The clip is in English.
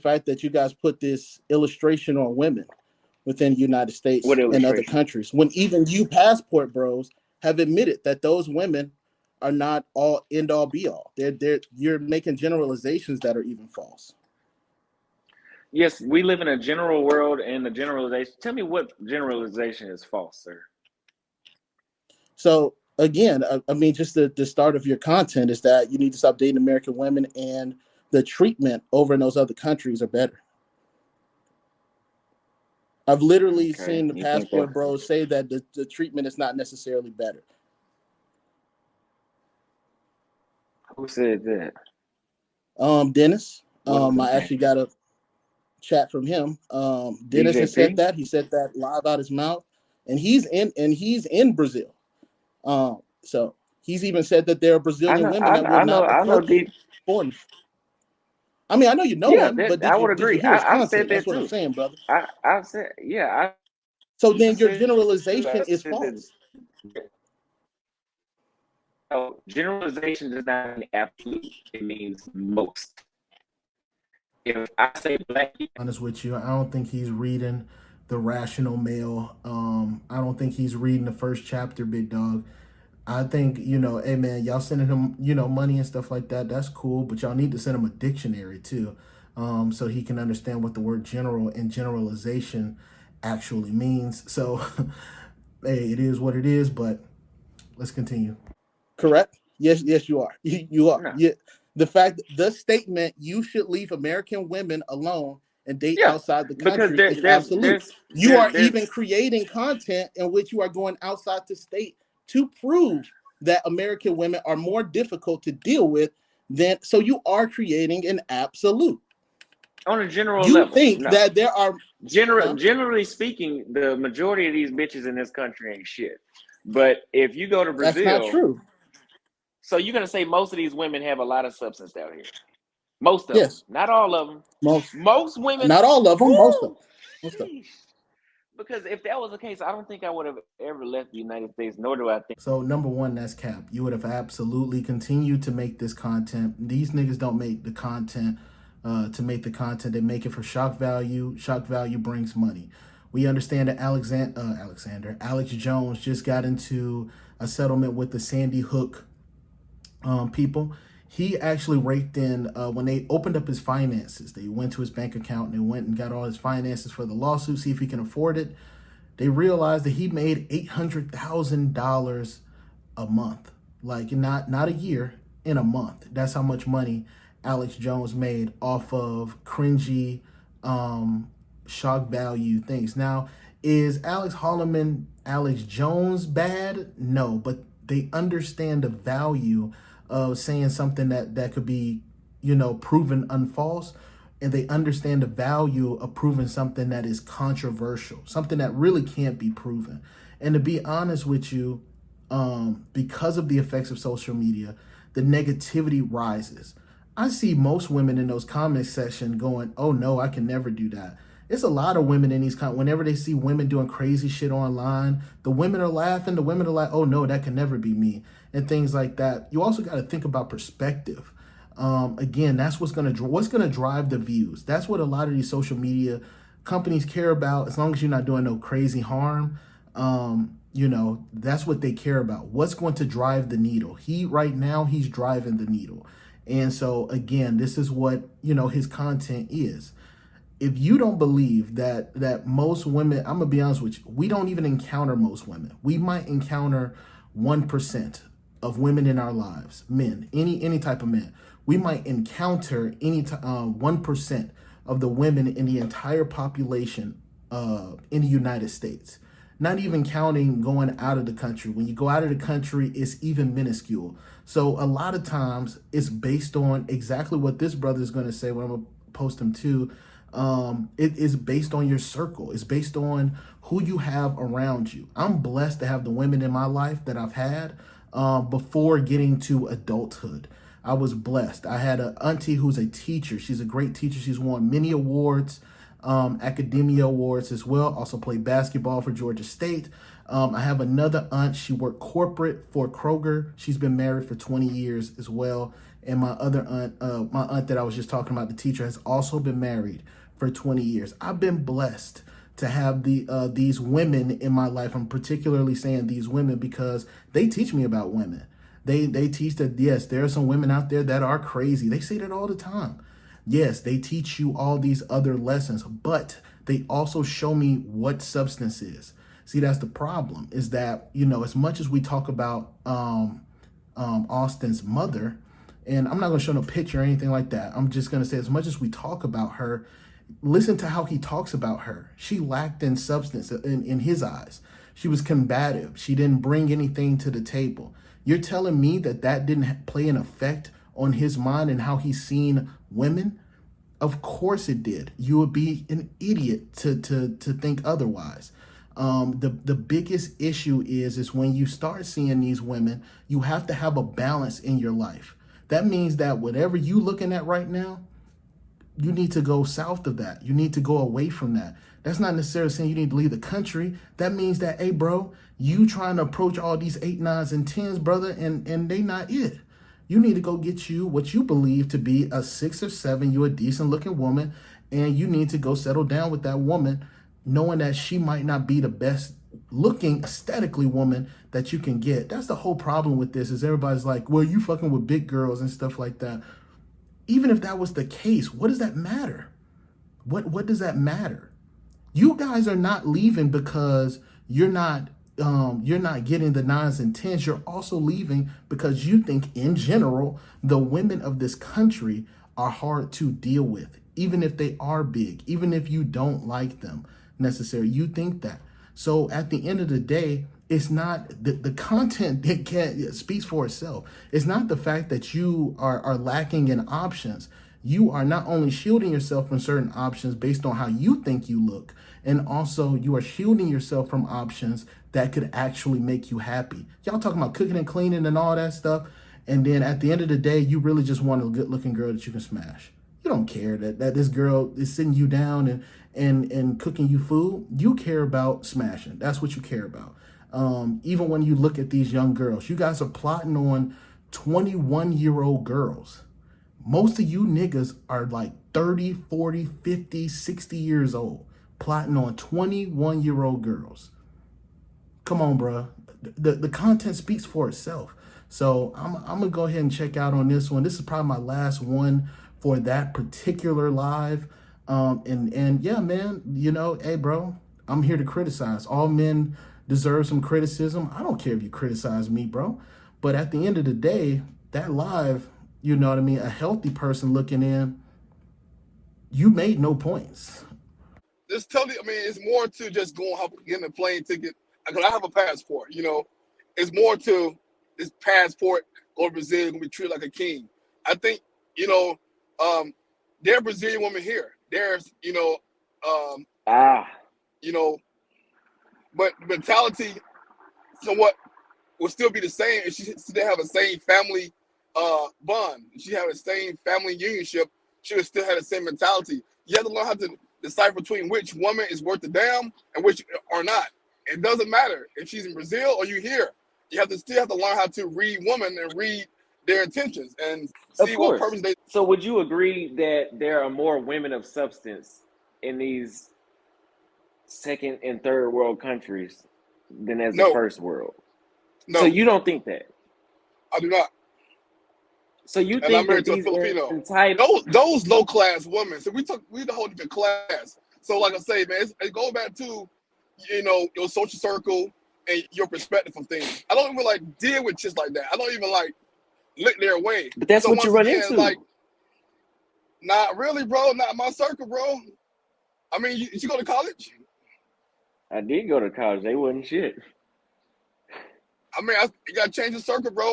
fact that you guys put this illustration on women within the United What States and other illustration? countries, when even you passport bros have admitted that those women are not all end all be all. They're you're making generalizations that are even false. Yes, we live in a general world, and the generalization. Tell me what generalization is false, sir. So again, I mean, just the start of your content is that you need to stop dating American women, and the treatment over in those other countries are better. I've literally Okay, seen the you think that? passport bros say that the treatment is not necessarily better. Who said that? Dennis, What was his I name? actually got a chat from him. Dennis has said DJP? that. He said that live out his mouth, and he's in Brazil. So he's even said that there are I Brazilian know, women I, that will I know, not I know. approach D. foreigners. I mean, I know you know Yeah, him, that but I would did you agree. hear his I've said content? That's that what I'm too. saying, brother. I've said, yeah, So I then your said generalization I is said that. false. No, generalization does not mean absolute. It means most. If I say black people, Honest with you, I don't think he's reading the Rational Male. I don't think he's reading the first chapter, big dog. I think, hey man, y'all sending him, money and stuff like that. That's cool, but y'all need to send him a dictionary too, so he can understand what the word general and generalization actually means. So, hey, it is what it is. But let's continue. Correct? Yes, you are. You are. no, Yeah. The statement "you should leave American women alone and date yeah, outside the because country" is absolute. You are even there's creating content in which you are going outside the state to prove that American women are more difficult to deal with than. So you are creating an absolute. on a general You level. think No, that there are, huh? generally speaking, the majority of these bitches in this country ain't shit. But if you go to That's not Brazil, true. so you're gonna say most of these women have a lot of substance out here. Most of them, Yes, not all of them. most, Most women, not all of them, most of woo, them. Most of them. sheesh. Because if that was the case, I don't think I would have ever left the United States. Nor do I think. So number one, that's cap. You would have absolutely continued to make this content. These niggas don't make the content to make the content. They make it for shock value. Shock value brings money. We understand that Alex Jones just got into a settlement with the Sandy Hook people. He actually raked in when they opened up his finances. They went to his bank account and they went and got all his finances for the lawsuit, see if he can afford it. They realized that he made $800,000 a month, like not a year, in a month. That's how much money Alex Jones made off of cringy, shock value things. Now, is Alex Holloman Alex Jones bad? No, but they understand the value of saying something that could be, proven unfalse, and they understand the value of proving something that is controversial, something that really can't be proven. And to be honest with you, because of the effects of social media, the negativity rises. I see most women in those comment section going, "Oh no, I can never do that." It's a lot of women in these whenever they see women doing crazy shit online, the women are laughing. The women are like, "Oh no, that can never be me," and things like that. You also got to think about perspective. Again, that's what's gonna drive the views. That's what a lot of these social media companies care about. As long as you're not doing no crazy harm, that's what they care about. What's going to drive the needle? Right now he's driving the needle, and so again, this is what his content is. If you don't believe that most women, I'm gonna be honest with you, we don't even encounter most women. We might encounter 1% of women in our lives, men, any type of men. We might encounter 1% of the women in the entire population in the United States. Not even counting going out of the country. When you go out of the country, it's even minuscule. So a lot of times it's based on exactly what this brother is going to say when I'm going to post him too. It is based on your circle. It's based on who you have around you. I'm blessed to have the women in my life that I've had before getting to adulthood. I was blessed. I had an auntie who's a teacher. She's a great teacher. She's won many awards, academia awards as well. Also played basketball for Georgia State. I have another aunt. She worked corporate for Kroger. She's been married for 20 years as well. And my other aunt, my aunt that I was just talking about, the teacher, has also been married for 20 years. I've been blessed to have these women in my life. I'm particularly saying these women because they teach me about women. They teach that, yes, there are some women out there that are crazy. They say that all the time. Yes, they teach you all these other lessons, but they also show me what substance is. See, that's the problem, is that, as much as we talk about Austin's mother, and I'm not going to show no picture or anything like that. I'm just going to say, as much as we talk about her, listen to how he talks about her. She lacked in substance in his eyes. She was combative. She didn't bring anything to the table. You're telling me that that didn't play an effect on his mind and how he's seen women? Of course it did. You would be an idiot to think otherwise. The biggest issue is when you start seeing these women, you have to have a balance in your life. That means that whatever you looking at right now, you need to go south of that. You need to go away from that. That's not necessarily saying you need to leave the country. That means that, hey, bro, you trying to approach all these 8, 9s, and 10s, brother, and they not it. You need to go get you what you believe to be a 6 or 7. You're a decent looking woman, and you need to go settle down with that woman, knowing that she might not be the best looking aesthetically woman that you can get. That's the whole problem with this, is everybody's like, well, you fucking with big girls and stuff like that. Even if that was the case, what does that matter? What does that matter? You guys are not leaving because you're not getting the 9s and 10s. You're also leaving because you think, in general, the women of this country are hard to deal with, even if they are big, even if you don't like them necessarily. You think that. So at the end of the day, it's not the content that speaks for itself. It's not the fact that you are lacking in options. You are not only shielding yourself from certain options based on how you think you look, and also you are shielding yourself from options that could actually make you happy. Y'all talking about cooking and cleaning and all that stuff, and then at the end of the day, you really just want a good-looking girl that you can smash. You don't care that this girl is sitting you down and cooking you food. You care about smashing. That's what you care about. Even when you look at these young girls, you guys are plotting on 21-year-old girls. Most of you niggas are like 30, 40, 50, 60 years old, plotting on 21-year-old girls. Come on, bro. The content speaks for itself. So I'm going to go ahead and check out on this one. This is probably my last one for that particular live. And yeah, man, hey, bro, I'm here to criticize. All men deserve some criticism. I don't care if you criticize me, bro. But at the end of the day, that live, you know what I mean, a healthy person looking in, you made no points. It's totally, it's more to just going getting a plane ticket. Because I have a passport, It's more to this passport, go to Brazil, gonna be treated like a king. I think, there are Brazilian women here. There's, but mentality somewhat will still be the same if she still have the same family bond. If she have the same family unionship, she would still have the same mentality. You have to learn how to decipher between which woman is worth the damn and which are not. It doesn't matter if she's in Brazil or you here. You still have to learn how to read women and read their intentions and see what purpose they. So would you agree that there are more women of substance in these second and third world countries than as the first world? No. So you don't think that? I do not. So you think that these entitled those low class women? So we the whole different class. So like I say, man, it goes back to your social circle and your perspective of things. I don't even like deal with shit like that. I don't even like lick their way. But that's what you run into. Like, not really, bro. Not my circle, bro. You go to college? I did go to college. They wasn't shit. You gotta change the circle, bro.